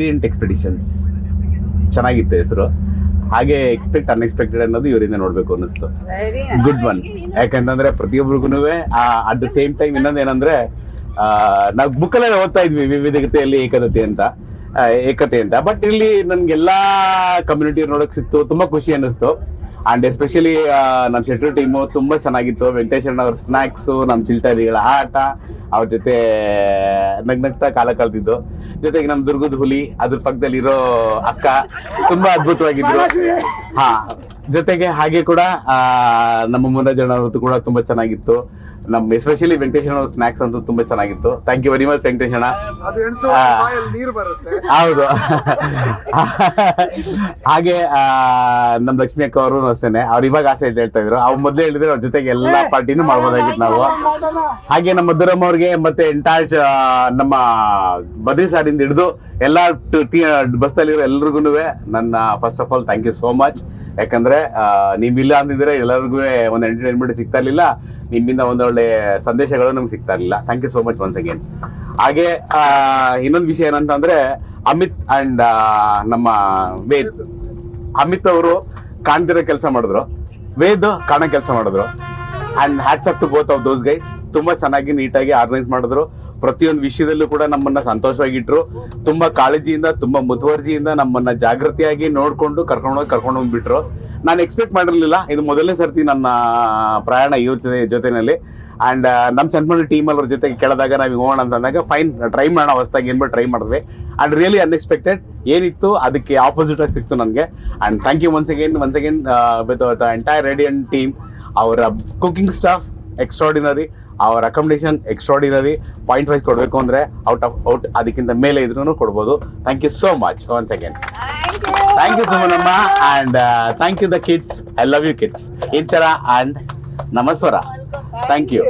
Radiant ಎಕ್ಸ್ಪೆಡಿಷನ್ಸ್ ಚೆನ್ನಾಗಿತ್ತು ಹೆಸರು. ಹಾಗೆ ಎಕ್ಸ್ಪೆಕ್ಟ್ ಅನ್ಎಕ್ಸ್ಪೆಕ್ಟೆಡ್ ಅನ್ನೋದು ಇವರಿಂದ ನೋಡ್ಬೇಕು ಅನ್ನಿಸ್ತು. Good one. ಯಾಕಂತಂದ್ರೆ ಪ್ರತಿಯೊಬ್ಬರಿಗೂ ಅಟ್ ದ ಸೇಮ್ ಟೈಮ್ ಇನ್ನೊಂದೇನಂದ್ರೆ ನಾವು ಬುಕ್ಕಲ್ಲೇ ಓದ್ತಾ ಇದ್ವಿ ವಿವಿಧತೆಯಲ್ಲಿ ಏಕತೆ ಅಂತ. ಬಟ್ ಇಲ್ಲಿ ನನ್ಗೆಲ್ಲಾ ಕಮ್ಯುನಿಟಿ ನೋಡಕ್ ಸಿಕ್ತು, ತುಂಬಾ ಖುಷಿ ಅನ್ನಿಸ್ತು. ಅಂಡ್ ಎಸ್ಪೆಷಲಿ ನಮ್ಮ ಶೆಟ್ರು ಟೀಮು ತುಂಬಾ ಚೆನ್ನಾಗಿತ್ತು. ವೆಂಕಟೇಶ್ ಅಣ್ಣ ಅವ್ರ ಸ್ನಾಕ್ಸು, ನಮ್ಮ ಚಿಲ್ಟಾರಿಗಳ ಆಟ, ಅವ್ರ ಜೊತೆ ನಗ್ನಗ್ತಾ ಕಾಲ ಕಳೆದಿದ್ದು. ಜೊತೆಗೆ ನಮ್ಮ ದುರ್ಗದ ಹುಲಿ, ಅದ್ರ ಪಕ್ಕದಲ್ಲಿರೋ ಅಕ್ಕ ತುಂಬಾ ಅದ್ಭುತವಾಗಿದ್ರು. ಹಾ, ಜೊತೆಗೆ ಹಾಗೆ ಕೂಡ ನಮ್ಮ ಮುನ್ನಜಣ್ಣ ಅವ್ರದ್ದು ಕೂಡ ತುಂಬಾ ಚೆನ್ನಾಗಿತ್ತು. ನಮ್ಮ ಎಸ್ಪೆಷಲಿ ವೆಂಕಟೇಶ್ ಅವ್ರ ಸ್ನಾಕ್ಸ್ ಅಂತೂ ತುಂಬಾ ಚೆನ್ನಾಗಿತ್ತು. Thank you very much Venkatesh ಅಣ್ಣ. ಹೌದು. ಹಾಗೆ ನಮ್ಮ ಲಕ್ಷ್ಮಿ ಅಕ್ಕ ಅವರು ಅಷ್ಟೇನೆ, ಅವ್ರು ಇವಾಗ ಆಸೆ ಹೇಳ್ತಾ ಇದ್ರು. ಅವ್ರು ಮೊದಲೇ ಹೇಳಿದ್ರೆ ಅವ್ರ ಜೊತೆಗೆ ಎಲ್ಲಾ ಪಾರ್ಟಿನೂ ಮಾಡ್ಬೋದಾಗಿತ್ತು ನಾವು. ಹಾಗೆ ನಮ್ಮ ಮಧುರಮ್ಮ ಅವ್ರಿಗೆ ಮತ್ತೆ ಎಂಟೈರ್ ನಮ್ಮ ಬದ್ರಿ ಸಾರಿಂದ ಹಿಡಿದು ಎಲ್ಲಾ ಬಸ್ಸಲ್ಲಿರೋ ಎಲ್ರಿಗೂ ನನ್ನ first of all thank you so much. ಯಾಕಂದ್ರೆ ನೀವಿಲ್ಲ ಅಂದಿದ್ರೆ ಎಲ್ಲರಿಗೂ ಒಂದು ಎಂಟರ್ಟೈನ್ಮೆಂಟ್ ಸಿಗ್ತಾ ಇರ್ಲಿಲ್ಲ, ನಿಮ್ಮಿಂದ ಒಂದೊಳ್ಳೆ ಸಂದೇಶಗಳು ನಮ್ಗೆ ಸಿಗ್ತಾ ಇರಲಿಲ್ಲ. Thank you so much once again. ಹಾಗೆ ಇನ್ನೊಂದು ವಿಷಯ ಏನಂತಂದ್ರೆ ಅಮಿತ್ ಅಂಡ್ ನಮ್ಮ ವೇದ್. ಅಮಿತ್ ಅವರು ಕಾಣ್ತಿರೋ ಕೆಲಸ ಮಾಡಿದ್ರು, ವೇದ್ ಕಾಣೋ ಕೆಲಸ ಮಾಡಿದ್ರು. And hats up to both of those guys. ತುಂಬಾ ಚೆನ್ನಾಗಿ ನೀಟಾಗಿ ಆರ್ಗನೈಸ್ ಮಾಡಿದ್ರು. ಪ್ರತಿಯೊಂದು ವಿಷಯದಲ್ಲೂ ಕೂಡ ನಮ್ಮನ್ನ ಸಂತೋಷವಾಗಿಟ್ರು. ತುಂಬಾ ಕಾಳಜಿಯಿಂದ, ತುಂಬಾ ಮುತುವರ್ಜಿಯಿಂದ ನಮ್ಮನ್ನ ಜಾಗೃತಿಯಾಗಿ ನೋಡ್ಕೊಂಡು ಕರ್ಕೊಂಡು ಹೋಗ್ಬಿಟ್ರು. ನಾನು ಎಕ್ಸ್ಪೆಕ್ಟ್ ಮಾಡಿರ್ಲಿಲ್ಲ. ಇದು ಮೊದಲನೇ ಸರ್ತಿ ನನ್ನ ಪ್ರಯಾಣ ಇವ್ರ ಜೊತೆನಲ್ಲಿ. ಅಂಡ್ ನಮ್ಮ ಚಂದ್ಮಳ್ಳಿ ಟೀಮಲ್ಲಿ ಅವ್ರ ಜೊತೆಗೆ ಕೇಳಿದಾಗ ನಾವು ಹೋಗೋಣ ಅಂತಂದಾಗ ಫೈನ್ ಟ್ರೈ ಮಾಡೋಣ, ಹೊಸದಾಗಿ ಏನ್ಬಿಟ್ಟು ಟ್ರೈ ಮಾಡಿದ್ವಿ. ಅಂಡ್ ರಿಯಲಿ ಅನ್ಎಕ್ಸ್ಪೆಕ್ಟೆಡ್ ಏನಿತ್ತು ಅದಕ್ಕೆ ಆಪೋಸಿಟ್ ಆಗಿ ಸಿಕ್ತು ನನಗೆ. And thank you once again with the entire Radiant team. ಅವರ ಕುಕಿಂಗ್ ಸ್ಟಾಫ್ ಎಕ್ಸ್ಟ್ರಾರ್ಡಿನರಿ, ಅವರ ಅಕಾಮಿಡೇಷನ್ ಎಕ್ಸ್ಟ್ರಾರ್ಡಿನರಿ. ಪಾಯಿಂಟ್ ವೈಸ್ ಕೊಡಬೇಕು ಅಂದರೆ ಔಟ್ ಅದಕ್ಕಿಂತ ಮೇಲೆ ಇದ್ರೂ ಕೊಡ್ಬೋದು. Thank you so much once again. Thank you ಸುಮನಮ್ಮ. And thank you the kids. I love you kids. Inchara and ನಮಸ್ವರ. Thank you.